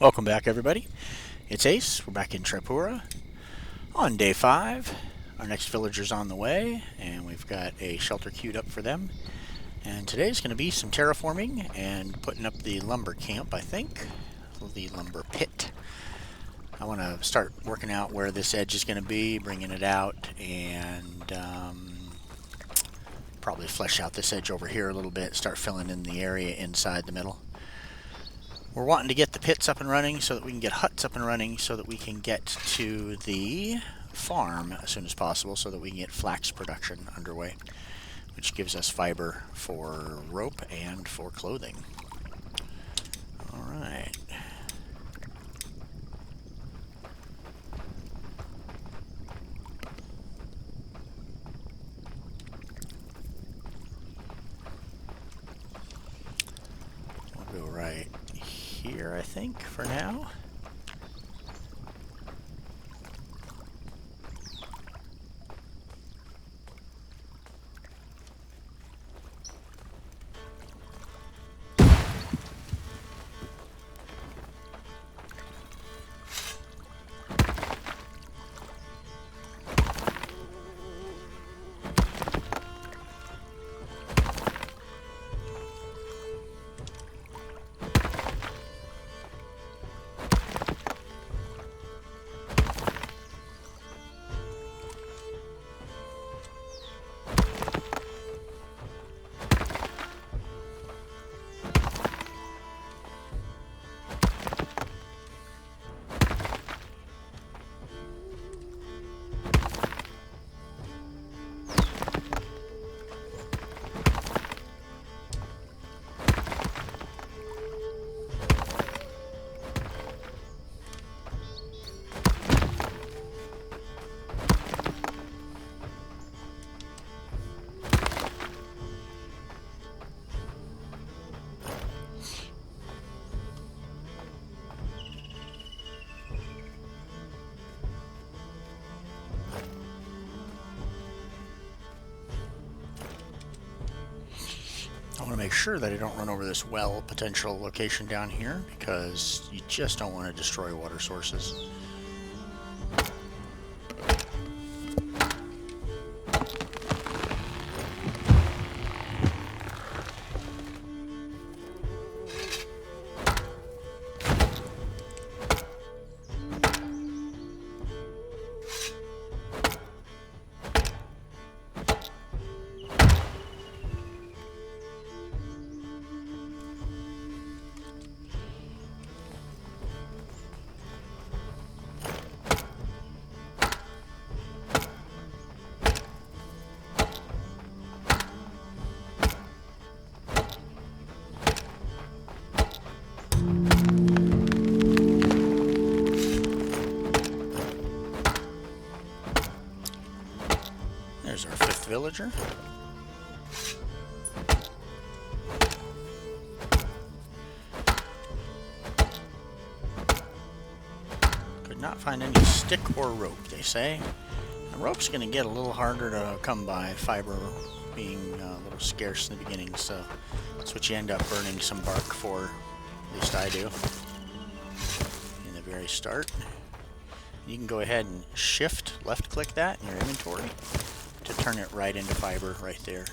Welcome back, everybody. It's Ace. We're back in Tripura on day 5. Our next villager's on the way, and we've got a shelter queued up for them. And today's going to be some terraforming and putting up the lumber camp, I think. The lumber pit. I want to start working out where this edge is going to be, bringing it out, and probably flesh out this edge over here a little bit, start filling in the area inside the middle. We're wanting to get the pits up and running so that we can get huts up and running so that we can get to the farm as soon as possible so that we can get flax production underway, which gives us fiber for rope and for clothing. Alright. We'll go right here, I think, for now. I want to make sure that I don't run over this well potential location down here because you just don't want to destroy water sources. There's our 5th villager. Could not find any stick or rope, they say. The rope's going to get a little harder to come by, fiber being a little scarce in the beginning, so that's what you end up burning some bark for, at least I do, in the very start. You can go ahead and shift, left click that in your inventory to turn it right into fiber right there.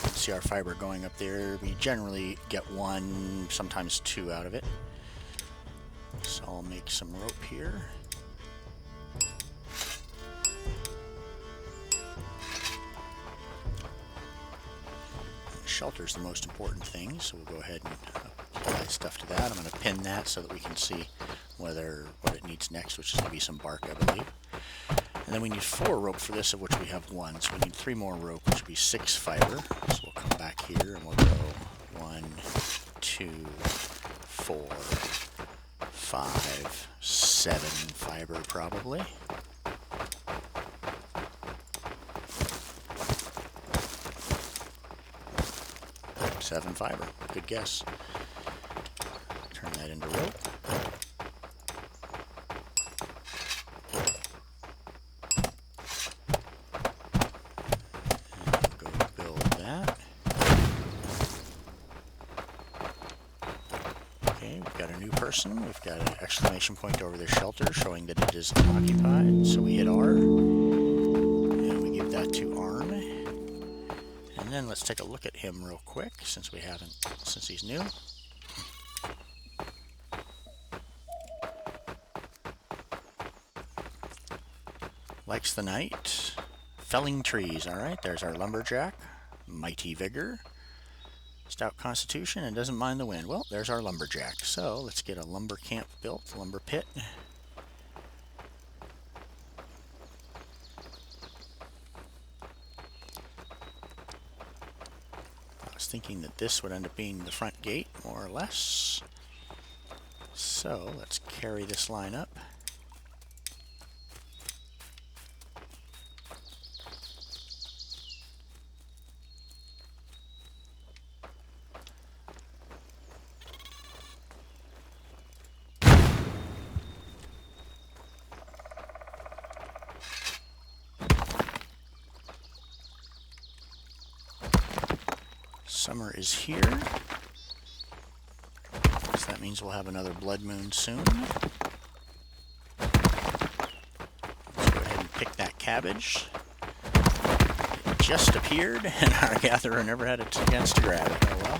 See our fiber going up there. We generally get 1, sometimes 2 out of it. So I'll make some rope here. Shelter's the most important thing, so we'll go ahead and apply stuff to that. I'm going to pin that so that we can see what it needs next, which is going to be some bark, I believe. And then we need 4 rope for this, of which we have 1. So we need 3 more rope, which will be 6 fiber. So we'll come back here and we'll go 1, 2, 4, 5, 7 fiber probably. Seven fiber. Good guess. Turn that into rope. person. We've got an exclamation point over their shelter showing that it is occupied. So we hit R, and we give that to Arn. And then let's take a look at him real quick, since he's new. Likes the night. Felling trees. Alright, there's our lumberjack. Mighty vigor. Stout constitution and doesn't mind the wind. Well, there's our lumberjack. So let's get a lumber camp built, lumber pit. I was thinking that this would end up being the front gate, more or less. So let's carry this line up. Summer is here, so that means we'll have another blood moon soon. Let's go ahead and pick that cabbage. It just appeared, and our gatherer never had a chance to grab it. Oh well.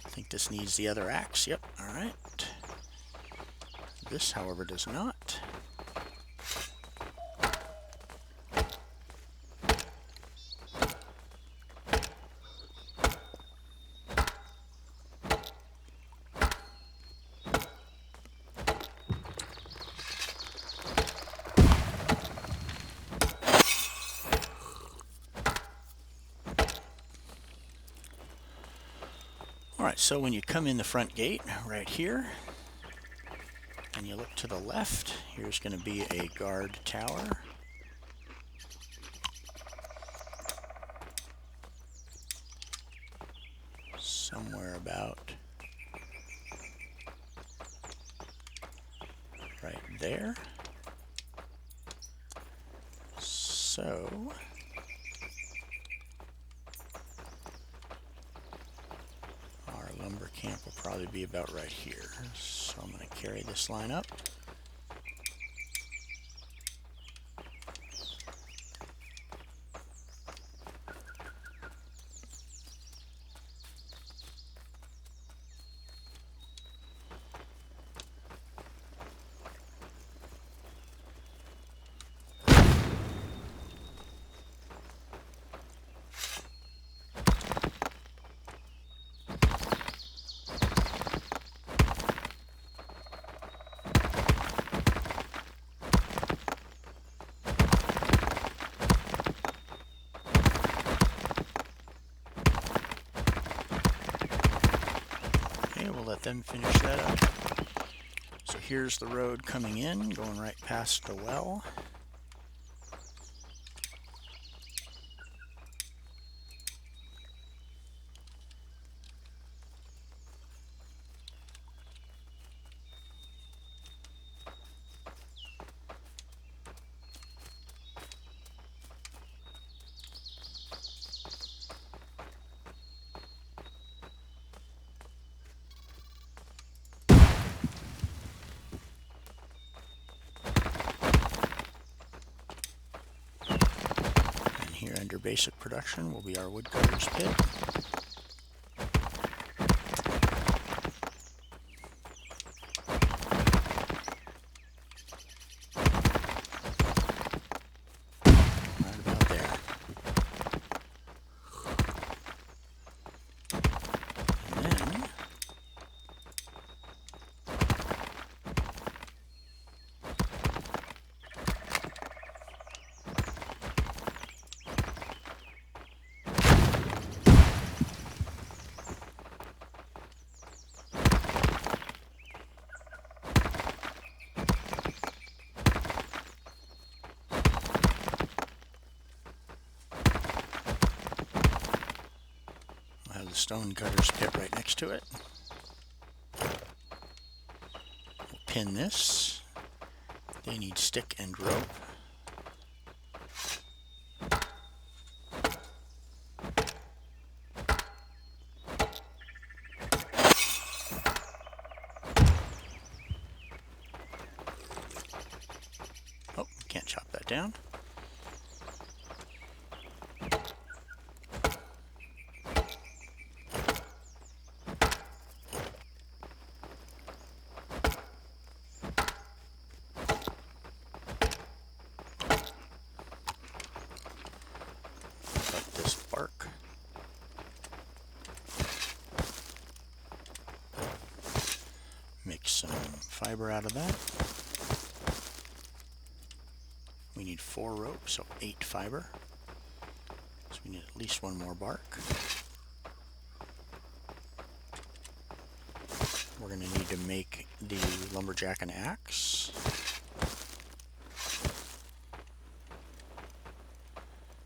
I think this needs the other axe. Yep, alright. This, however, does not. Alright, so when you come in the front gate, right here, and you look to the left, here's going to be a guard tower. Somewhere about right there. So lumber camp will probably be about right here. So I'm going to carry this line up. Let them finish that up. So here's the road coming in, going right past the well. Here under basic production will be our woodcutter's pit. Right about there. And then the stonecutter's pit right next to it. We'll pin this. They need stick and rope. drop down. Cut this bark. Make some fiber out of that. We need 4 rope, so 8 fiber. So we need at least 1 more bark. We're going to need to make the lumberjack an axe.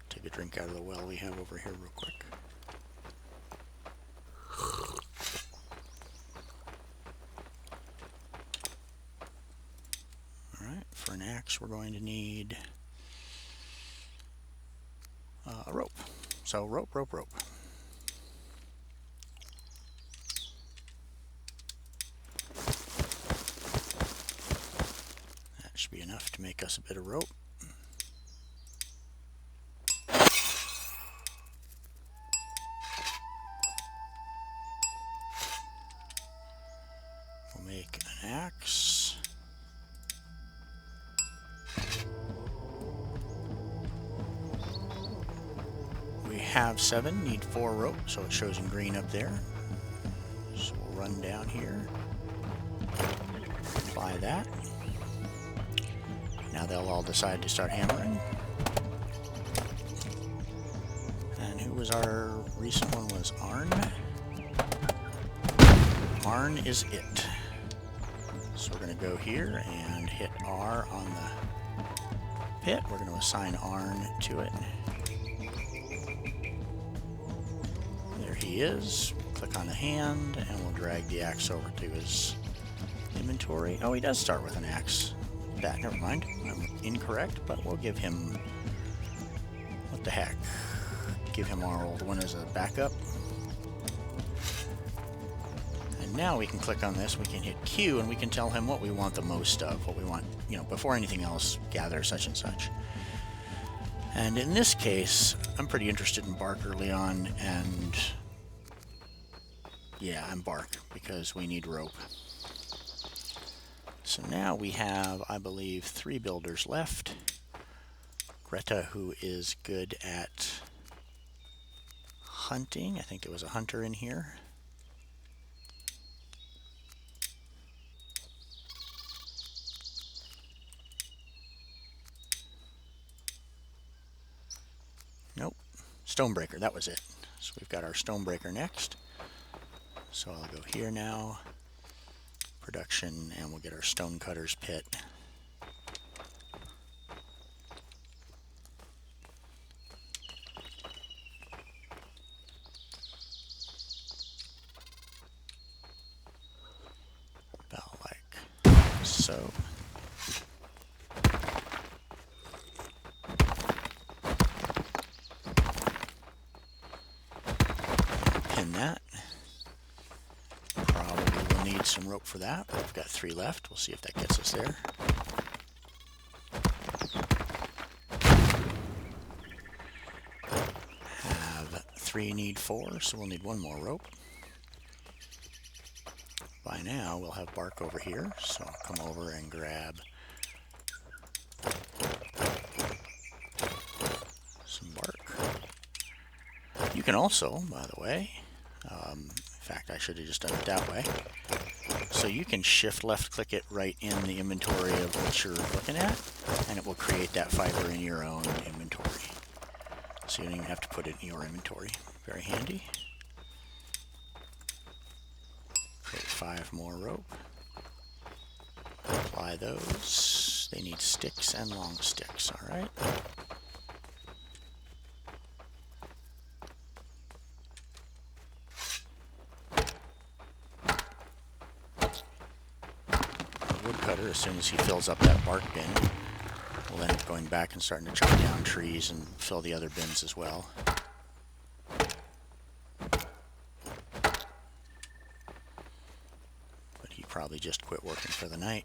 Take a drink out of the well we have over here real quick. Alright, for an axe we're going to need a rope. So rope, rope, rope. That should be enough to make us a bit of rope. We'll make an axe. We have 7, need 4 rope, so it shows in green up there. So we'll run down here, apply that. Now they'll all decide to start hammering. And who was our recent one? Was Arn? Arn is it. So we're going to go here and hit R on the pit. We're going to assign Arn to it. There he is. Click on the hand and we'll drag the axe over to his inventory. Oh, he does start with an axe. Never mind. I'm incorrect, but we'll give him... What the heck? Give him our old one as a backup. And now we can click on this, we can hit Q, and we can tell him what we want the most of, what we want, you know, before anything else, gather such and such. And in this case, I'm pretty interested in bark early on, and yeah, I'm bark, because we need rope. So now we have, I believe, 3 builders left. Greta, who is good at hunting. I think there was a hunter in here. Nope. Stonebreaker, that was it. So we've got our Stonebreaker next. So I'll go here now. Production, and we'll get our Stonecutter's pit. About like so. Pin that. Probably will need some rope for that, but I've got 3 left. We'll see if that gets us there. Have 3, need 4, so we'll need 1 more rope. By now, we'll have bark over here, so I'll come over and grab some bark. You can also, by the way, in fact, I should have just done it that way. So you can shift left click it right in the inventory of what you're looking at, and it will create that fiber in your own inventory. So you don't even have to put it in your inventory. Very handy. Create 5 more rope. Apply those. They need sticks and long sticks, alright? Woodcutter, as soon as he fills up that bark bin, will end up going back and starting to chop down trees and fill the other bins as well. But he probably just quit working for the night.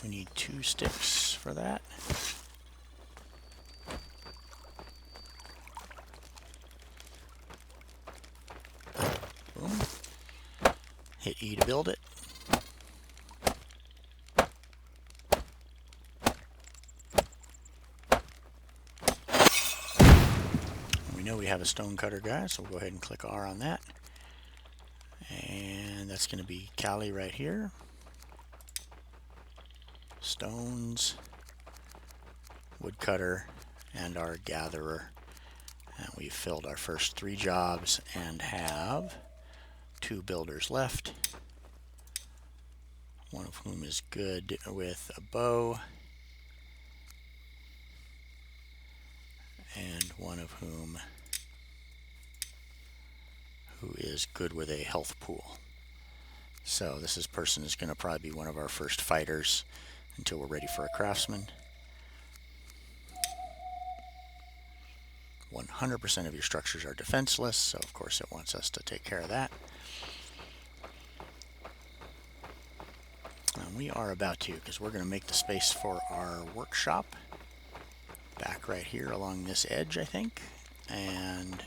We need 2 sticks for that. Boom. Hit E to build it. We know we have a stonecutter guy, so we'll go ahead and click R on that. And that's going to be Callie right here. Stones, woodcutter, and our gatherer. And we've filled our first 3 jobs and have 2 builders left. One of whom is good with a bow, and one of who is good with a health pool. So this person is going to probably be one of our first fighters until we're ready for a craftsman. 100% of your structures are defenseless, so of course it wants us to take care of that. And we are about to, because we're going to make the space for our workshop back right here along this edge, I think. And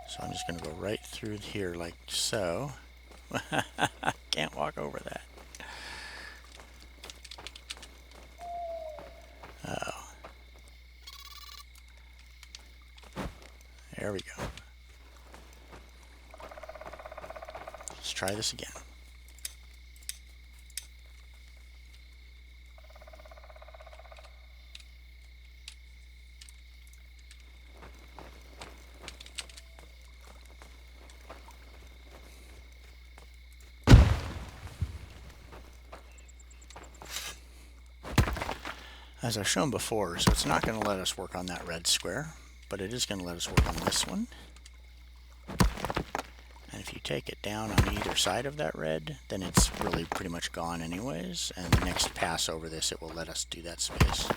so I'm just going to go right through here like so. Can't walk over that. Oh. There we go. Let's try this again. As I've shown before, so it's not going to let us work on that red square, but it is going to let us work on this one. And if you take it down on either side of that red, then it's really pretty much gone anyways, and the next pass over this, it will let us do that space.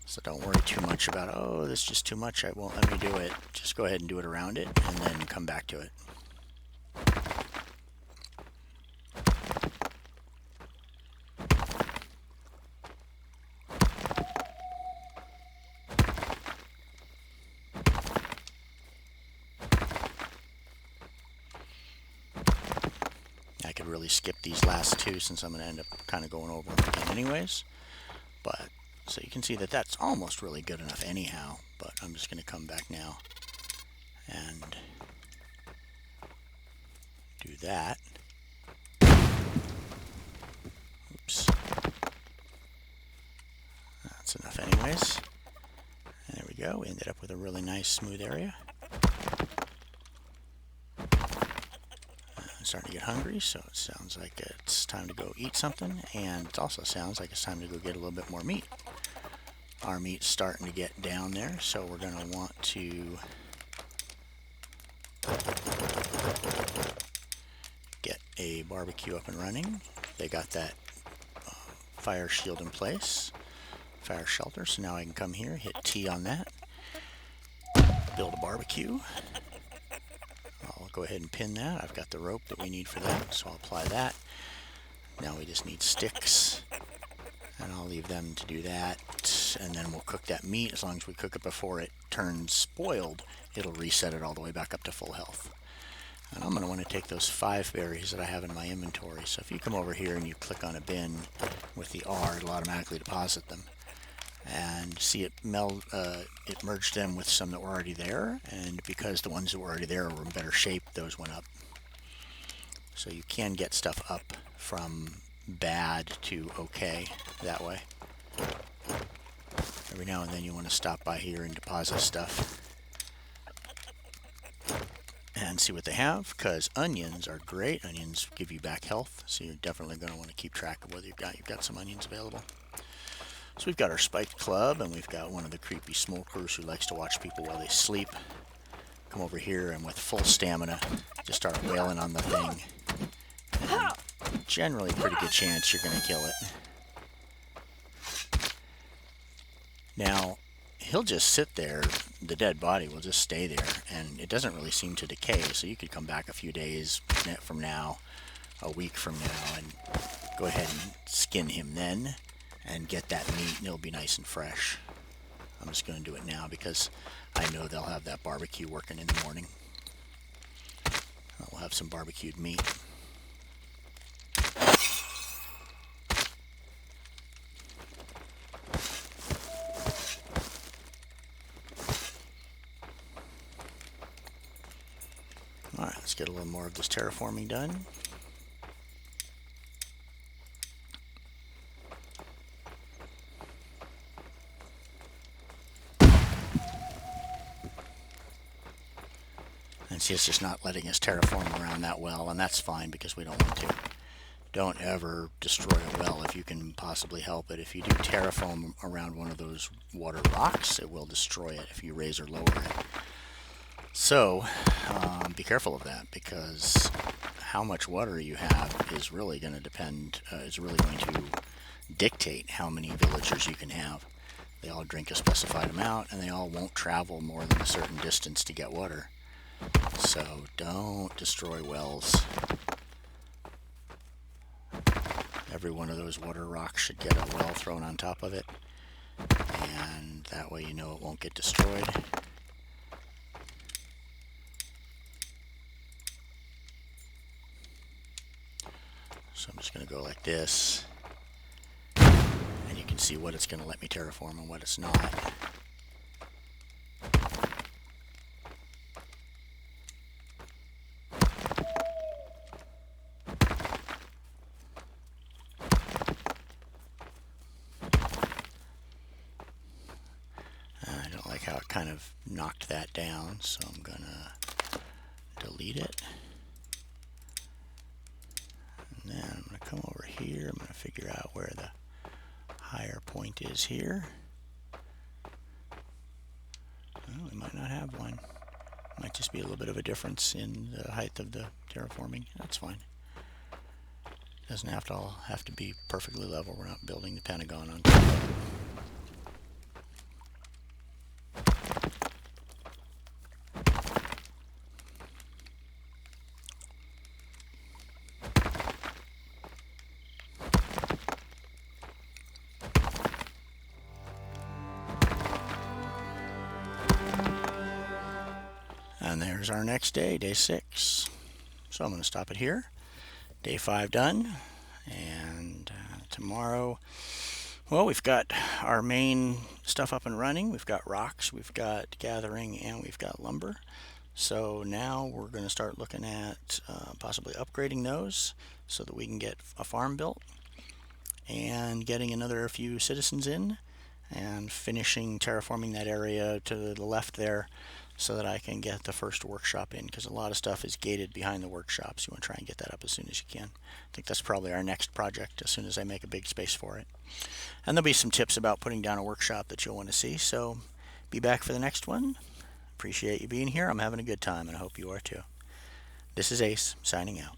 So don't worry too much about, oh, this is just too much, it won't let me do it. Just go ahead and do it around it, and then come back to it. I could really skip these last 2 since I'm going to end up kind of going over them again anyways. But, so you can see that that's almost really good enough anyhow. But I'm just going to come back now and do that. Oops. That's enough anyways. And there we go. We ended up with a really nice smooth area. I'm starting to get hungry, so it sounds like it's time to go eat something, and it also sounds like it's time to go get a little bit more meat. Our meat's starting to get down there, so we're going to want to get a barbecue up and running. They got that fire shield in place, fire shelter, so now I can come here, hit T on that, build a barbecue. I'll go ahead and pin that. I've got the rope that we need for that, so I'll apply that. Now we just need sticks, and I'll leave them to do that, and then we'll cook that meat. As long as we cook it before it turns spoiled, it'll reset it all the way back up to full health. And I'm going to want to take those 5 berries that I have in my inventory. So if you come over here and you click on a bin with the R, it'll automatically deposit them. And see it merged them with some that were already there, and because the ones that were already there were in better shape, those went up. So you can get stuff up from bad to okay that way. Every now and then you want to stop by here and deposit stuff and see what they have, because onions are great. Onions give you back health, so you're definitely going to want to keep track of whether you've got some onions available. So we've got our spiked club, and we've got one of the creepy smokers who likes to watch people while they sleep. Come over here and with full stamina, just start wailing on the thing. And generally, pretty good chance you're going to kill it. Now, he'll just sit there, the dead body will just stay there, and it doesn't really seem to decay, so you could come back a few days from now, a week from now, and go ahead and skin him then, and get that meat, and it'll be nice and fresh. I'm just going to do it now because I know they'll have that barbecue working in the morning. We'll have some barbecued meat. Alright, let's get a little more of this terraforming done. And see, it's just not letting us terraform around that well, and that's fine because we don't want to. Don't ever destroy a well if you can possibly help it. If you do terraform around one of those water rocks, it will destroy it if you raise or lower it. So, be careful of that, because how much water you have is really going to depend, is really going to dictate how many villagers you can have. They all drink a specified amount, and they all won't travel more than a certain distance to get water. So don't destroy wells. Every one of those water rocks should get a well thrown on top of it, and that way you know it won't get destroyed. So I'm just going to go like this, and you can see what it's going to let me terraform and what it's not. I don't like how it kind of knocked that down, so I'm going to delete it. And then I'm going to come over here. I'm going to figure out where the higher point is here. Well, we might not have one. Might just be a little bit of a difference in the height of the terraforming. That's fine. Doesn't have to all have to be perfectly level. We're not building the Pentagon on top of it. And there's our next day, day 6. So I'm going to stop it here. Day 5 done. And tomorrow, well, we've got our main stuff up and running. We've got rocks, we've got gathering, and we've got lumber. So now we're going to start looking at possibly upgrading those so that we can get a farm built, and getting another few citizens in, and finishing terraforming that area to the left there so that I can get the first workshop in, because a lot of stuff is gated behind the workshops. You want to try and get that up as soon as you can. I think that's probably our next project as soon as I make a big space for it. And there'll be some tips about putting down a workshop that you'll want to see, so be back for the next one. Appreciate you being here. I'm having a good time, and I hope you are too. This is Ace, signing out.